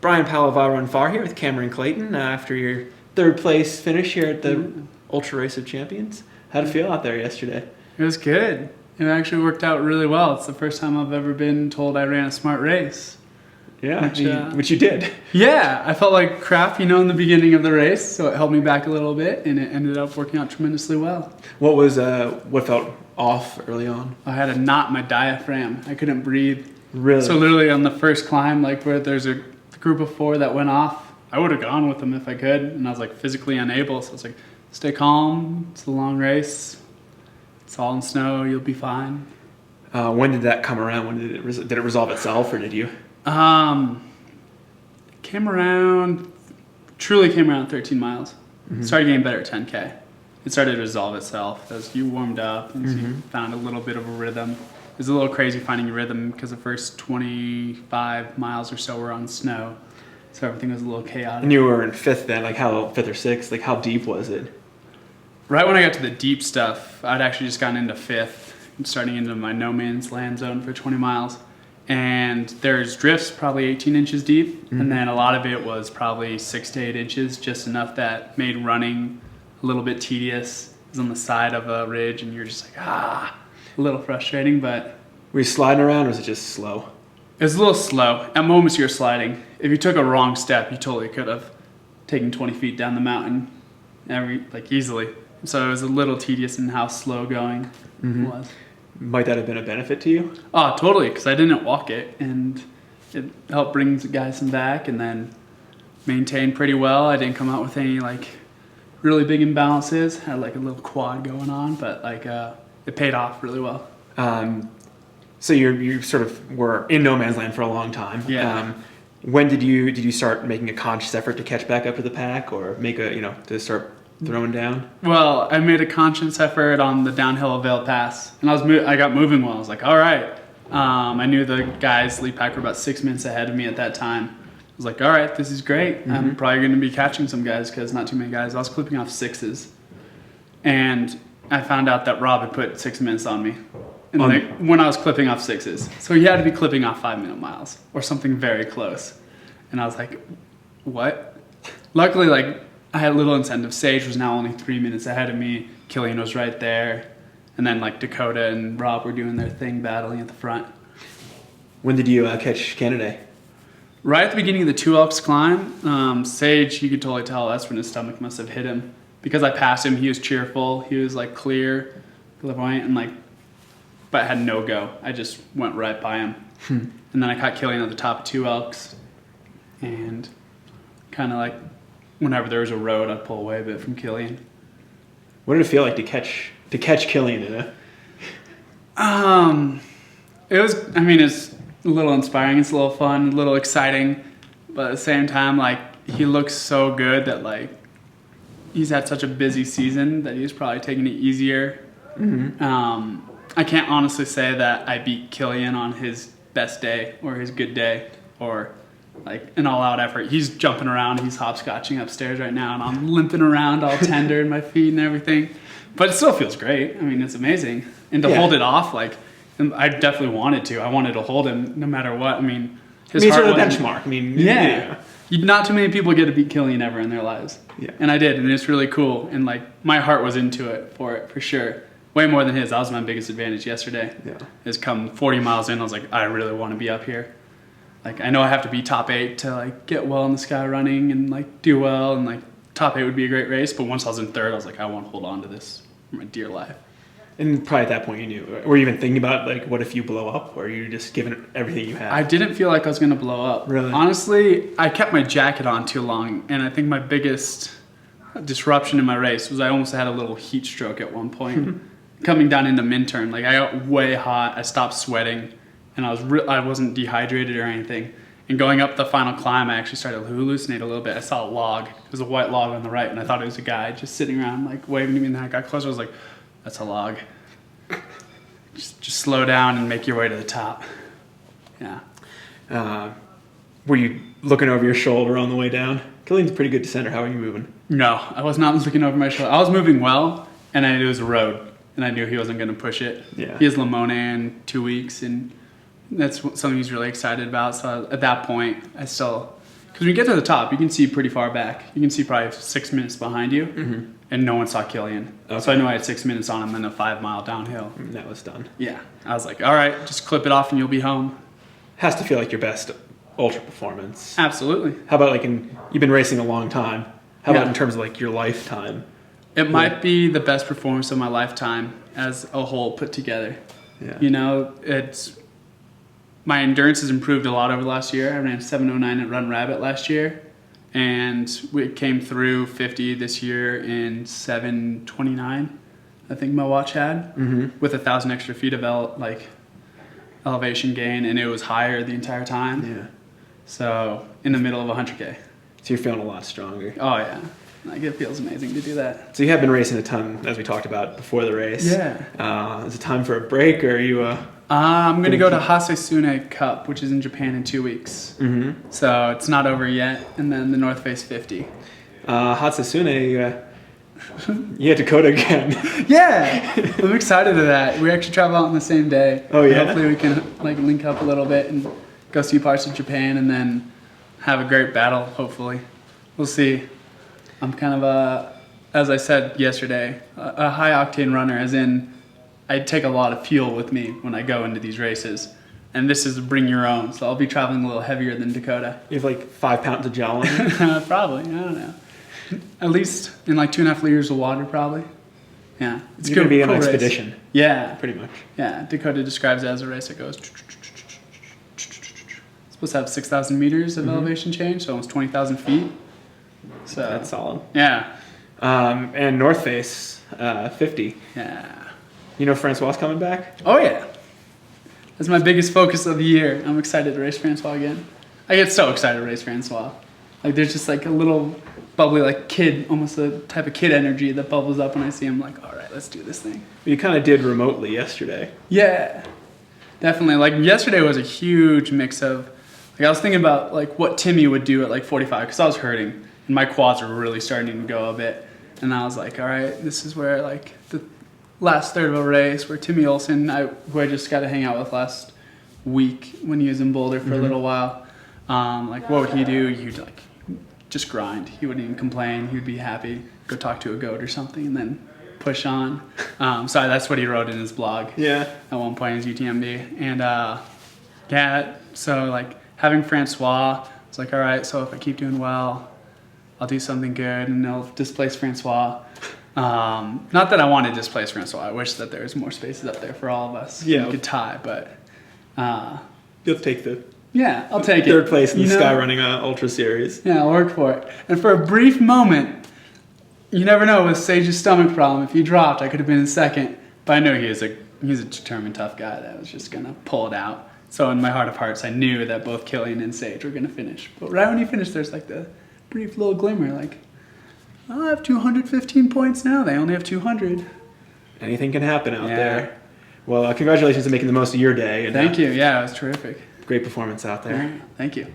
Brian Powell of I Run Far here with Cameron Clayton after your third place finish here at the Ultra Race of Champions. How'd it feel out there yesterday? It was good. It actually worked out really well. It's the first time I've ever been told I ran a smart race. Yeah, which you did. Yeah, I felt like crap, in the beginning of the race, so it held me back a little bit, and it ended up working out tremendously well. What felt off early on? I had a knot in my diaphragm. I couldn't breathe. Really? So literally on the first climb, where there's a group of 4 that went off, I would have gone with them if I could, and I was physically unable, so I was stay calm, it's a long race, it's all in snow, you'll be fine. When did that come around? When did it resolve itself, or did you? Truly came around 13 miles. Mm-hmm. Started getting better at 10K. It started to resolve itself as you warmed up and you found a little bit of a rhythm. It was a little crazy finding your rhythm because the first 25 miles or so were on snow. So everything was a little chaotic. And you were in 5th then, 5th or 6th, how deep was it? Right when I got to the deep stuff, I'd actually just gotten into 5th, starting into my no man's land zone for 20 miles. And there's drifts probably 18 inches deep, and then a lot of it was probably 6 to 8 inches, just enough that made running a little bit tedious. It was on the side of a ridge, and you're just a little frustrating, but... Were you sliding around, or was it just slow? It was a little slow. At moments you're sliding. If you took a wrong step, you totally could have taken 20 feet down the mountain easily. So it was a little tedious in how slow going it was. Might that have been a benefit to you? Oh, totally, because I didn't walk it, and it helped bring the guys some back, and then maintained pretty well. I didn't come out with any really big imbalances. Had a little quad going on, but it paid off really well. So you sort of were in no man's land for a long time. Yeah. When did you start making a conscious effort to catch back up to the pack, or make to start throwing down? Well, I made a conscious effort on the downhill of Vail Pass, and I got moving well. I was all right. I knew the guys, lead pack, were about 6 minutes ahead of me at that time. I was all right, this is great. I'm probably going to be catching some guys because not too many guys. I was clipping off 6s, and I found out that Rob had put 6 minutes on me. And when I was clipping off 6s. So he had to be clipping off 5-minute miles or something very close. And I was what? Luckily, I had a little incentive. Sage was now only 3 minutes ahead of me. Killian was right there. And then Dakota and Rob were doing their thing, battling at the front. When did you catch Canada? Right at the beginning of the Two Elks climb. Sage, you could totally tell that's when his stomach must have hit him. Because I passed him, he was cheerful. He was clear, clairvoyant, and but I had no go. I just went right by him. And then I caught Killian at the top of Two Elks. And kind of whenever there was a road, I'd pull away a bit from Killian. What did it feel like to catch Killian in it? It's a little inspiring. It's a little fun, a little exciting. But at the same time, he looks so good that he's had such a busy season that he's probably taking it easier. I can't honestly say that I beat Killian on his best day or his good day or an all-out effort. He's jumping around, he's hopscotching upstairs right now, and I'm limping around all tender in my feet and everything. But it still feels great. It's amazing. And to hold it off, I definitely wanted to. I wanted to hold him no matter what. His heart sort of benchmark. Yeah. Not too many people get to beat Killian ever in their lives. Yeah. And I did, and it's really cool. And my heart was into it for sure. Way more than his. That was my biggest advantage yesterday. Yeah. Is come 40 miles in, I was I really want to be up here. I know I have to be top 8 to get well in the sky running and do well, and top 8 would be a great race. But once I was in 3rd, I was I want to hold on to this for my dear life. And probably at that point you knew. Were you even thinking about what if you blow up, or are you just giving it everything you had? I didn't feel like I was going to blow up. Really? Honestly, I kept my jacket on too long, and I think my biggest disruption in my race was I almost had a little heat stroke at one point. Coming down into Minturn, I got way hot. I stopped sweating, and I wasn't dehydrated or anything. And going up the final climb, I actually started to hallucinate a little bit. I saw a log. It was a white log on the right, and I thought it was a guy just sitting around waving to me. And then I got closer. I was that's a log. Just slow down and make your way to the top. Yeah. Were you looking over your shoulder on the way down? Killian's a pretty good descender. How are you moving? No, I was not looking over my shoulder. I was moving well, and I knew it was a road. And I knew he wasn't going to push it. Yeah. He has Lamone in 2 weeks, and that's something he's really excited about. So at that point, I still Because when you get to the top, you can see pretty far back. You can see probably 6 minutes behind you, and no one saw Killian. Okay. So I knew I had 6 minutes on him and a 5 mile downhill. And that was done. Yeah. I was like, all right, just clip it off and you'll be home. Has to feel like your best ultra performance. Absolutely. How about like you've been racing a long time. How about Yeah. in terms of like your lifetime? It might be the best performance of my lifetime as a whole put together. Yeah. You know, my endurance has improved a lot over the last year. I ran 7:09 at Run Rabbit last year, and we came through 50 this year in 7:29. I think my watch had with 1,000 extra feet of elevation gain, and it was higher the entire time. Yeah. So in the middle of 100K. So you're feeling a lot stronger. Oh yeah, like it feels amazing to do that. So you have been racing a ton, as we talked about before the race. Yeah. Is it time for a break, or are you? I'm going to go to Hasesune Cup, which is in Japan in 2 weeks. So it's not over yet. And then the North Face 50. Hatsune, you had Dakota again. Yeah, I'm excited to that. We actually travel out on the same day. Oh, yeah? Hopefully we can like link up a little bit and go see parts of Japan and then have a great battle, hopefully. We'll see. I'm kind of as I said yesterday, a high octane runner, as in I take a lot of fuel with me when I go into these races. And this is bring your own, so I'll be traveling a little heavier than Dakota. You have like 5 pounds of gel on you. Probably, I don't know. At least in like 2.5 liters of water, probably. Yeah, it's You're going to be an cool race. expedition. Yeah, Pretty much. yeah. Dakota describes it as a race that goes. It's supposed to have 6,000 meters of elevation change, so almost 20,000 feet. So That's solid. yeah, And North Face 50. yeah. You know Francois coming back? Oh yeah. That's my biggest focus of the year. I'm excited to race Francois again. I get so excited to race Francois. Like there's just like a little bubbly like kid, almost a type of kid energy that bubbles up when I see him like, all right, let's do this thing. You kind of did remotely yesterday. Yeah, definitely. Like yesterday was a huge mix of, like I was thinking about like what Timmy would do at like 45 because I was hurting and my quads were really starting to go a bit. And I was like, all right, this is where like the last third of a race where Timmy Olsen, who I just got to hang out with last week when he was in Boulder for a little while, like what would he do? He'd like just grind. He wouldn't even complain. He would be happy, go talk to a goat or something, and then push on. So that's what he wrote in his blog. Yeah. At one point in his UTMB. And yeah, so like having Francois, it's like, all right, so if I keep doing well, I'll do something good and I'll displace Francois. Not that I want to displace Francois. I wish that there was more spaces up there for all of us. Yeah. We could tie, but You'll take the yeah, I'll take it. third place in the You know? Sky Running Ultra Series. Yeah, I'll work for it. And for a brief moment, you never know with Sage's stomach problem. If he dropped, I could have been in second. But I know he's a determined, tough guy that was just going to pull it out. So in my heart of hearts, I knew that both Killian and Sage were going to finish. But right when he finished, there's like the brief little glimmer, like, oh, I have 215 points now. They only have 200. Anything can happen out there. Well, congratulations on making the most of your day. And, Thank you. Yeah, it was terrific. Great performance out there. All right. Thank you.